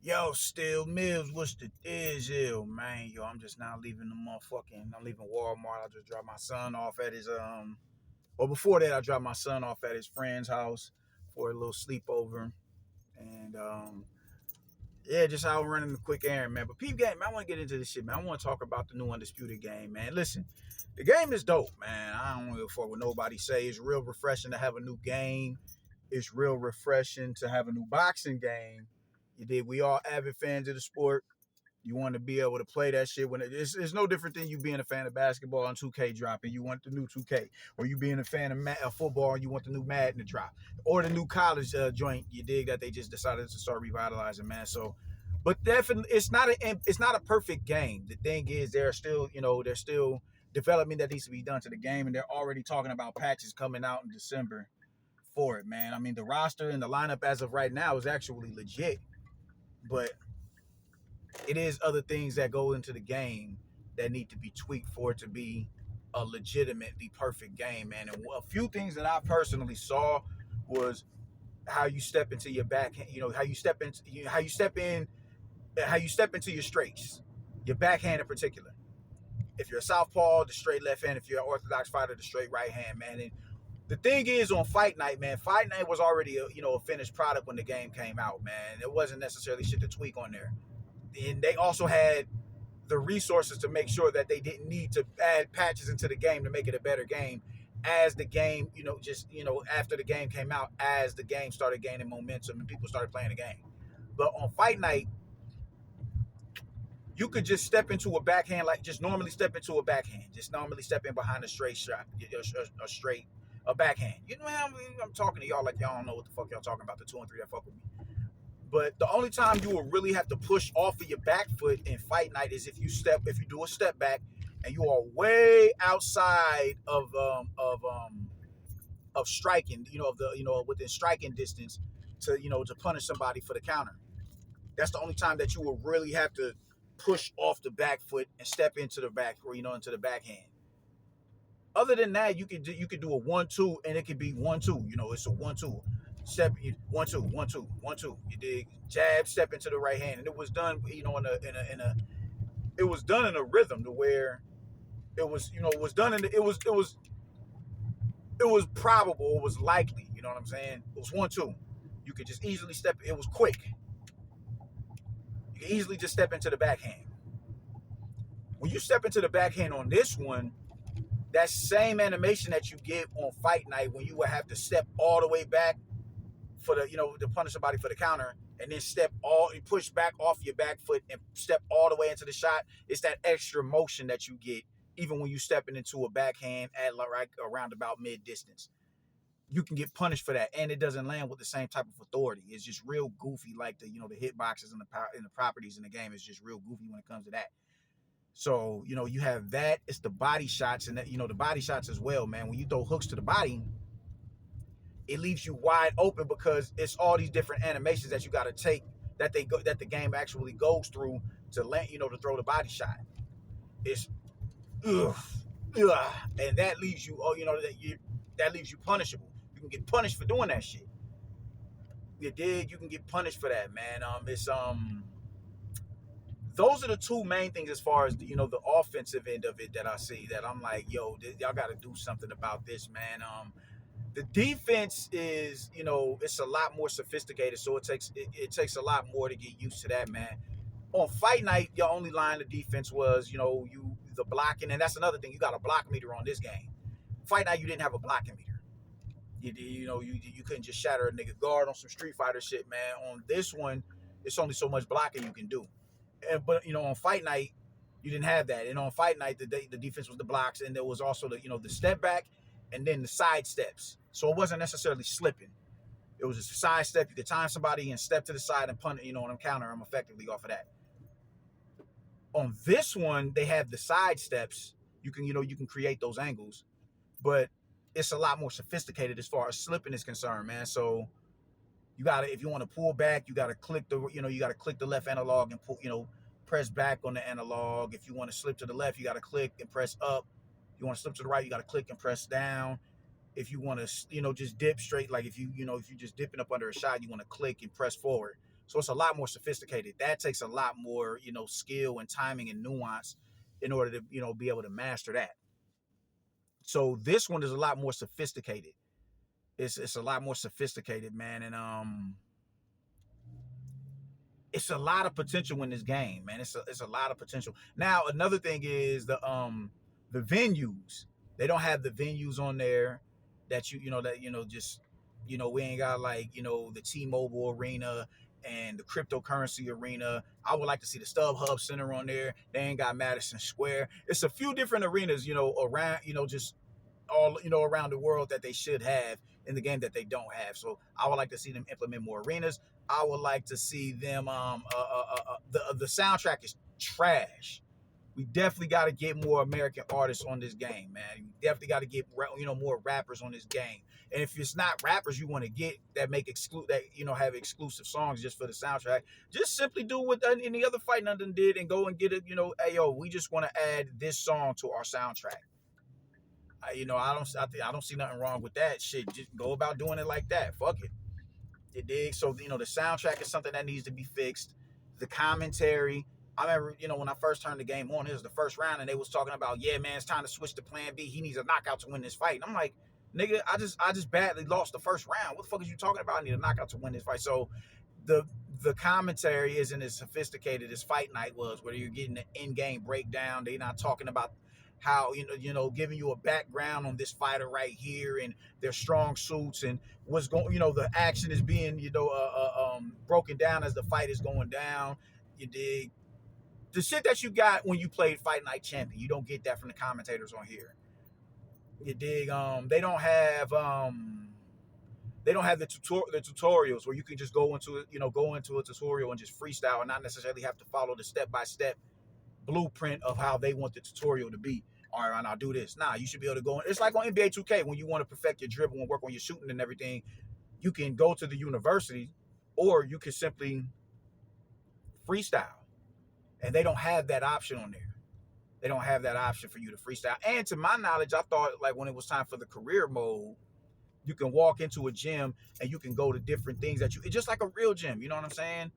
Yo, Still Mills, what's the deal, man? Yo, I'm just now leaving I'm leaving Walmart. I just dropped my son off at his, well, before that, I dropped my son off at his friend's house for a little sleepover. And, yeah, just out running a quick errand, man. But peep game, man, I want to get into this shit, man. I want to talk about the new Undisputed game, man. Listen, the game is dope, man. I don't give a fuck what nobody say. It's real refreshing to have a new game. It's real refreshing to have a new boxing game. You did. We all avid fans of the sport. You want to be able to play that shit when it's no different than you being a fan of basketball and 2K dropping. You want the new 2K, or you being a fan of football and you want the new Madden to drop, or the new college joint. You dig that they just decided to start revitalizing, man. So, but definitely, it's not a perfect game. The thing is, there's still development that needs to be done to the game, and they're already talking about patches coming out in December for it, man. I mean, the roster and the lineup as of right now is actually legit, but it is other things that go into the game that need to be tweaked for it to be a legitimately perfect game, man. And a few things that I personally saw was how you step into your backhand, how you step into your straights, your backhand in particular. If you're a southpaw, the straight left hand. If you're an orthodox fighter, the straight right hand, man. And the thing is, on Fight Night, man, Fight Night was already a finished product when the game came out, man. It wasn't necessarily shit to tweak on there. And they also had the resources to make sure that they didn't need to add patches into the game to make it a better game as the game, after the game came out, as the game started gaining momentum and people started playing the game. But on Fight Night, you could just step into a backhand, like just normally step into a backhand, just normally step in behind a straight shot, a backhand. You know, I'm talking to y'all like y'all don't know what the fuck y'all talking about, the 2 and 3 that fuck with me. But the only time you will really have to push off of your back foot in Fight Night is if you do a step back and you are way outside of striking, within striking distance to punish somebody for the counter. That's the only time that you will really have to push off the back foot and step into the back or into the backhand. Other than that, you could do a 1-2 and it could be 1-2. It's a 1-2. Step 1-2, 1-2, 1-2. You dig? Jab, step into the right hand, and it was done. It was done in a rhythm to where it was probable, it was likely. You know what I'm saying? It was 1-2. You could just easily step. It was quick. You could easily just step into the backhand. When you step into the backhand on this one, that same animation that you get on Fight Night when you would have to step all the way back for to punish somebody for the counter, and then push back off your back foot and step all the way into the shot. It's that extra motion that you get even when you stepping into a backhand at like around about mid distance. You can get punished for that, and it doesn't land with the same type of authority. It's just real goofy, like the hitboxes and the properties in the game is just real goofy when it comes to that. So you have that. It's the body shots, and that the body shots as well, man. When you throw hooks to the body, it leaves you wide open because it's all these different animations that you got to take that the game actually goes through to land, to throw the body shot. It's and that leaves you, that leaves you punishable. You can get punished for doing that shit. You dig? You can get punished for that, man. Those are the two main things as far as the offensive end of it that I see that I'm like, yo, y'all got to do something about this, man. The defense is, it's a lot more sophisticated, so it takes a lot more to get used to that, man. On Fight Night, your only line of defense was, the blocking, and that's another thing. You got a block meter on this game. Fight Night, you didn't have a blocking meter. You couldn't just shatter a nigga guard on some Street Fighter shit, man. On this one, it's only so much blocking you can do. But on Fight Night, you didn't have that. And on Fight Night, the defense was the blocks, and there was also the step back and then the side steps. So it wasn't necessarily slipping. It was just a side step. You could time somebody and step to the side and punt, and counter them effectively off of that. On this one, they have the side steps. You can create those angles, but it's a lot more sophisticated as far as slipping is concerned, man. So if you want to pull back, you gotta click the left analog and pull, press back on the analog. If you want to slip to the left, you gotta click and press up. If you want to slip to the right, you gotta click and press down. If you want to, just dip straight, like if you're just dipping up under a shot, you want to click and press forward. So it's a lot more sophisticated. That takes a lot more, skill and timing and nuance in order to, be able to master that. So this one is a lot more sophisticated. It's a lot more sophisticated, man, and it's a lot of potential in this game, man. It's a lot of potential. Now another thing is the venues. They don't have the venues on there that just we ain't got like the T-Mobile Arena and the cryptocurrency arena. I would like to see the StubHub Center on there. They ain't got Madison Square. It's a few different arenas, around, just all around the world that they should have in the game that they don't have. So I would like to see them implement more arenas. I would like to see them. The soundtrack is trash. We definitely got to get more American artists on this game, man. You definitely got to get more rappers on this game. And if it's not rappers you want to get that make have exclusive songs just for the soundtrack, just simply do what any other fight nothing did and go and get it. Hey yo, we just want to add this song to our soundtrack. I don't see nothing wrong with that shit. Just go about doing it like that. Fuck it. You dig? So the soundtrack is something that needs to be fixed. The commentary. I remember, when I first turned the game on, it was the first round, and they was talking about, yeah, man, it's time to switch to Plan B. He needs a knockout to win this fight. And I'm like, nigga, I just badly lost the first round. What the fuck is you talking about? I need a knockout to win this fight. So the commentary isn't as sophisticated as Fight Night was, where you're getting the in-game breakdown. They're not talking about how giving you a background on this fighter right here and their strong suits and what's going. The action is being broken down as the fight is going down. You dig? The shit that you got when you played Fight Night Champion, you don't get that from the commentators on here. You dig? They don't have the tutorials where you can just go into a tutorial and just freestyle and not necessarily have to follow the step-by-step blueprint of how they want the tutorial to be. All right, I'll do this. Nah, you should be able to go. It's like on NBA 2K when you want to perfect your dribble and work on your shooting and everything. You can go to the university, or you can simply freestyle, and they don't have that option on there. They don't have that option for you to freestyle. And to my knowledge, I thought like when it was time for the career mode, you can walk into a gym and you can go to different things it's just like a real gym. You know what I'm saying?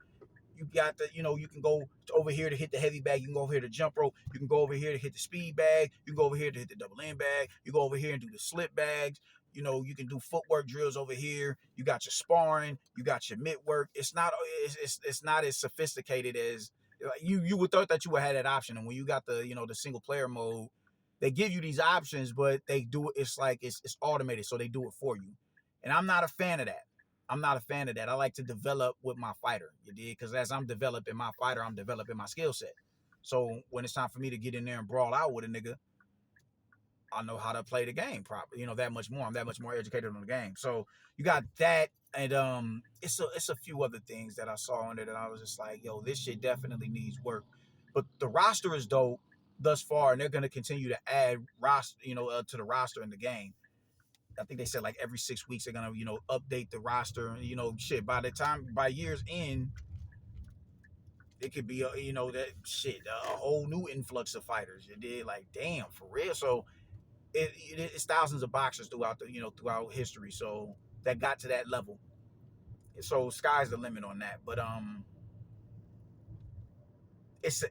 You got you can go over here to hit the heavy bag. You can go over here to jump rope. You can go over here to hit the speed bag. You can go over here to hit the double end bag. You go over here and do the slip bags. You can do footwork drills over here. You got your sparring. You got your mitt work. It's not as sophisticated as you would thought that you would have that option. And when you got the single player mode, they give you these options, but they do it. It's like it's automated, so they do it for you. And I'm not a fan of that. I like to develop with my fighter, you dig? Because as I'm developing my fighter, I'm developing my skill set. So when it's time for me to get in there and brawl out with a nigga, I know how to play the game properly. That much more. I'm that much more educated on the game. So you got that, and it's a few other things that I saw on there that I was just like, yo, this shit definitely needs work. But the roster is dope thus far, and they're gonna continue to add roster, to the roster in the game. I think they said like every 6 weeks they're gonna update the roster. Shit. By year's end, it could be a whole new influx of fighters. You did like damn for real. So it's thousands of boxers throughout throughout history. So that got to that level. So sky's the limit on that. But it's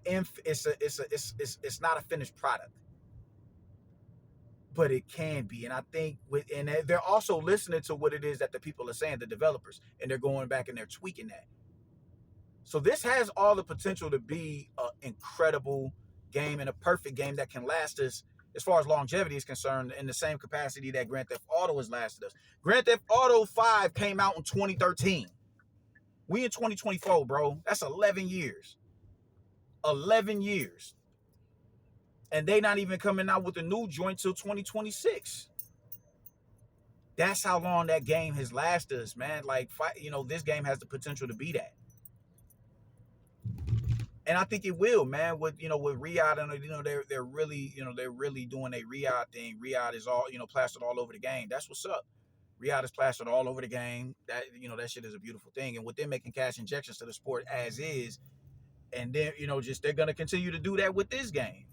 not a finished product, but it can be. And I think and they're also listening to what it is that the people are saying, the developers, and they're going back and they're tweaking that. So this has all the potential to be an incredible game and a perfect game that can last us, as far as longevity is concerned, in the same capacity that Grand Theft Auto has lasted us. Grand Theft Auto 5 came out in 2013. We in 2024, bro. That's 11 years. 11 years. And they not even coming out with a new joint till 2026. That's how long that game has lasted us, man. Like, this game has the potential to be that. And I think it will, man. With Riyadh, and they're really doing a Riyadh thing. Riyadh is all plastered all over the game. That's what's up. Riyadh is plastered all over the game. That that shit is a beautiful thing. And with them making cash injections to the sport as is, and then they're gonna continue to do that with this game.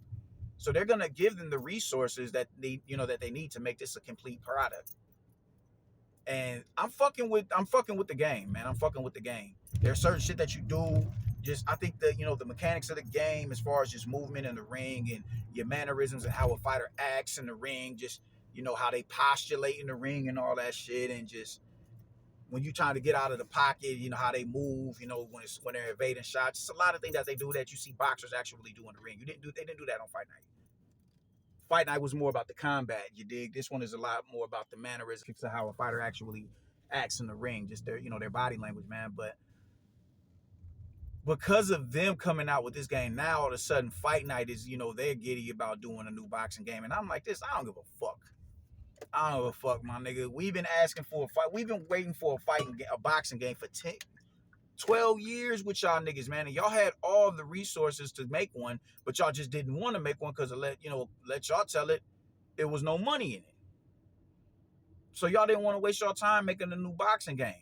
So they're gonna give them the resources that they need to make this a complete product. And I'm fucking with the game, man. I'm fucking with the game. There's certain shit that you do. Just I think that the mechanics of the game, as far as just movement in the ring and your mannerisms and how a fighter acts in the ring, just how they postulate in the ring and all that shit, and just when you trying to get out of the pocket, how they move, when they're evading shots. It's a lot of things that they do that you see boxers actually do in the ring. They didn't do that on Fight Night. Fight Night was more about the combat, you dig? This one is a lot more about the mannerisms of how a fighter actually acts in the ring, just their body language, man. But because of them coming out with this game, now all of a sudden Fight Night is, they're giddy about doing a new boxing game. And I'm like this, I don't give a fuck. I don't give a fuck, my nigga. We've been asking for a fight. We've been waiting for a boxing game for 12 years with y'all niggas, man. And y'all had all the resources to make one, but y'all just didn't want to make one because let y'all tell it, there was no money in it. So y'all didn't want to waste your time making a new boxing game.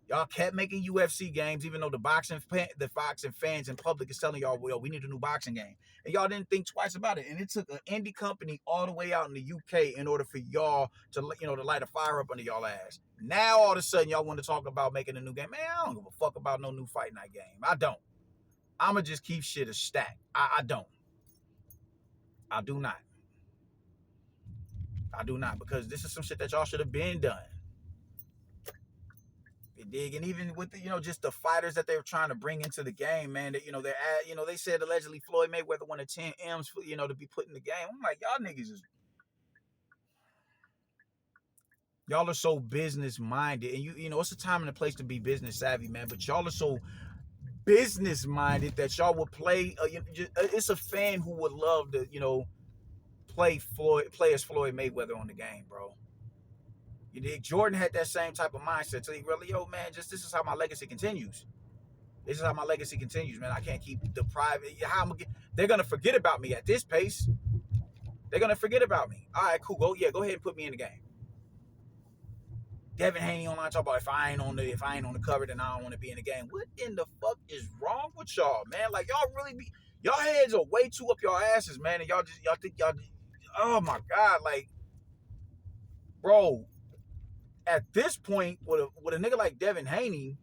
Y'all kept making UFC games, even though the boxing fans and public is telling y'all, well, we need a new boxing game. And y'all didn't think twice about it. And it took an indie company all the way out in the UK in order for y'all to light a fire up under y'all ass. Now all of a sudden y'all want to talk about making a new game. Man, I don't give a fuck about no new Fight Night game. I don't. I'ma just keep shit a stack. I don't. I do not. I do not, because this is some shit that y'all should have been done. You dig? And even with the, just the fighters that they were trying to bring into the game, man, that, they said allegedly Floyd Mayweather wanted 10 M's for, to be put in the game. I'm like, y'all niggas is, y'all are so business minded, and it's a time and a place to be business savvy, man. But y'all are so business minded that y'all would play. It's a fan who would love to, play as Floyd Mayweather on the game, bro. You dig? Jordan had that same type of mindset. So he really, man, just this is how my legacy continues. This is how my legacy continues, man. I can't keep depriving. They're gonna forget about me at this pace. They're gonna forget about me. All right, cool. Go ahead and put me in the game. Devin Haney online talk about if I ain't on the cover, then I don't want to be in the game. What in the fuck is wrong with y'all, man? Like y'all really be y'all heads are way too up your asses, man. And y'all think oh my god, like, bro. At this point, with a nigga like Devin Haney,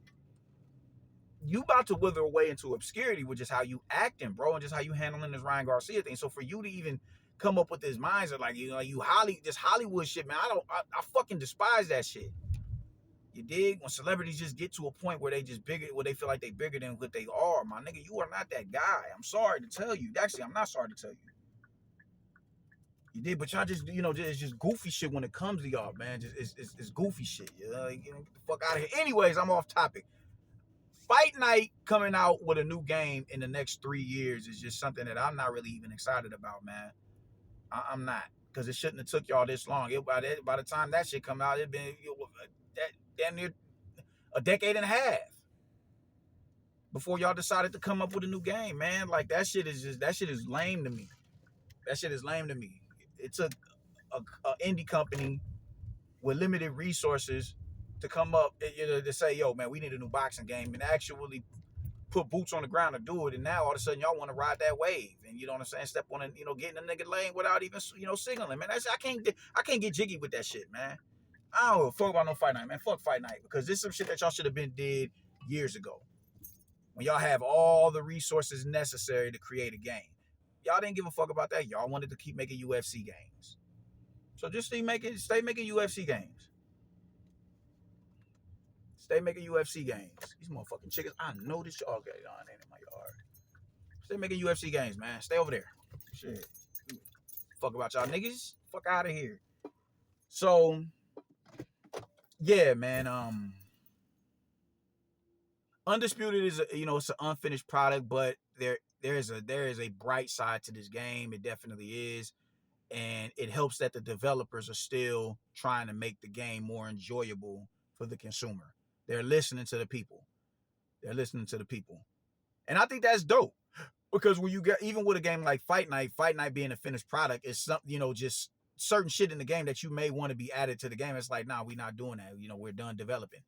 you about to wither away into obscurity with just how you acting, bro, and just how you handling this Ryan Garcia thing. So for you to even come up with this mindset, like this Hollywood shit, man, I fucking despise that shit. You dig? When celebrities just get to a point where they just bigger, where they feel like they bigger than what they are, my nigga, you are not that guy. I'm sorry to tell you. Actually, I'm not sorry to tell you. You did, but y'all just, it's just goofy shit when it comes to y'all, man. It's goofy shit. Get the fuck out of here. Anyways, I'm off topic. Fight Night coming out with a new game in the next 3 years is just something that I'm not really even excited about, man. I'm not, because it shouldn't have took y'all this long. By the time that shit come out, it'd been damn near a decade and a half before y'all decided to come up with a new game, man. Like that shit is lame to me. That shit is lame to me. It took a indie company with limited resources to come up, to say, yo, man, we need a new boxing game, and actually put boots on the ground to do it. And now all of a sudden y'all want to ride that wave, and you know what I'm saying, step on it, get in the nigga lane without even signaling, man. I can't get jiggy with that shit, man. I don't fuck about no Fight Night, man. Fuck Fight Night, because this is some shit that y'all should have been did years ago, when y'all have all the resources necessary to create a game. Y'all didn't give a fuck about that. Y'all wanted to keep making UFC games. So just stay making UFC games. Stay making UFC games. These motherfucking chickens. I know this. Okay, no, it ain't in my yard. Stay making UFC games, man. Stay over there. Shit. Fuck about y'all niggas. Fuck out of here. So, yeah, man. Undisputed is it's an unfinished product, but there is a bright side to this game. It definitely is. And it helps that the developers are still trying to make the game more enjoyable for the consumer. They're listening to the people. And I think that's dope. Because when you get, even with a game like Fight Night being a finished product is something, just certain shit in the game that you may want to be added to the game. It's like, nah, we're not doing that. We're done developing.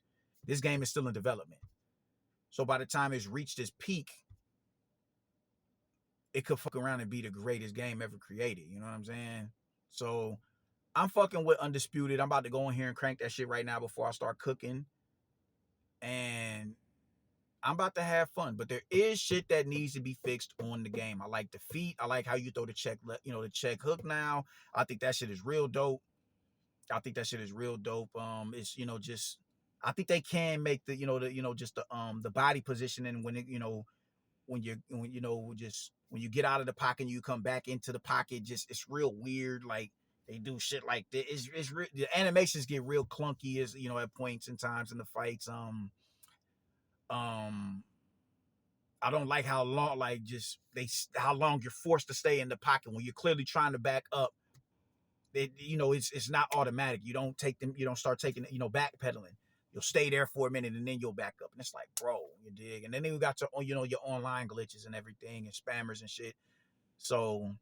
This game is still in development. So by the time it's reached its peak, it could fuck around and be the greatest game ever created. You know what I'm saying? So I'm fucking with Undisputed. I'm about to go in here and crank that shit right now before I start cooking. And I'm about to have fun. But there is shit that needs to be fixed on the game. I like the feet. I like how you throw the check, the check hook now. I think that shit is real dope. I think that shit is real dope. It's just I think they can make just the body positioning when when you get out of the pocket and you come back into the pocket, just it's real weird. Like they do shit like this. The animations get real clunky as at points and times in the fights. Um, I don't like how long how long you're forced to stay in the pocket when you're clearly trying to back up. It's not automatic. You don't take them. You don't start taking backpedaling. You'll stay there for a minute and then you'll back up. And it's like, bro, you dig. And then you got your online glitches and everything and spammers and shit. So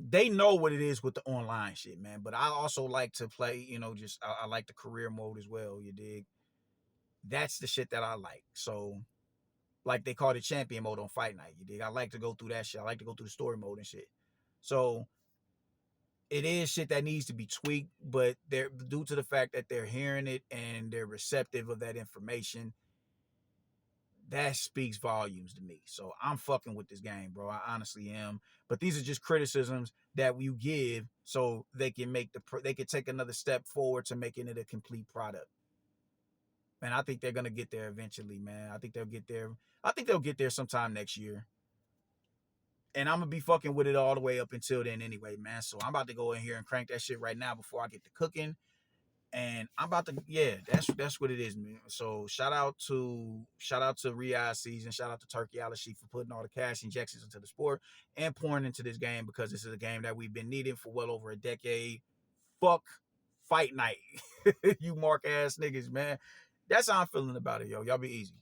they know what it is with the online shit, man. But I also like to play, I like the career mode as well. You dig. That's the shit that I like. So like they call it champion mode on Fight Night. You dig. I like to go through that shit. I like to go through the story mode and shit. So it is shit that needs to be tweaked, but they're due to the fact that they're hearing it and they're receptive of that information. That speaks volumes to me. So I'm fucking with this game, bro. I honestly am. But these are just criticisms that you give so they can they can take another step forward to making it a complete product. And I think they're gonna get there eventually, man. I think they'll get there. I think they'll get there sometime next year. And I'm gonna be fucking with it all the way up until then anyway, man. So I'm about to go in here and crank that shit right now before I get to cooking. And I'm about to, yeah, that's what it is, man. So shout out to Riyadh Season, shout out to Turkey Alashi for putting all the cash injections into the sport and pouring into this game because this is a game that we've been needing for well over a decade. Fuck Fight Night, you mark ass niggas, man. That's how I'm feeling about it, yo. Y'all be easy.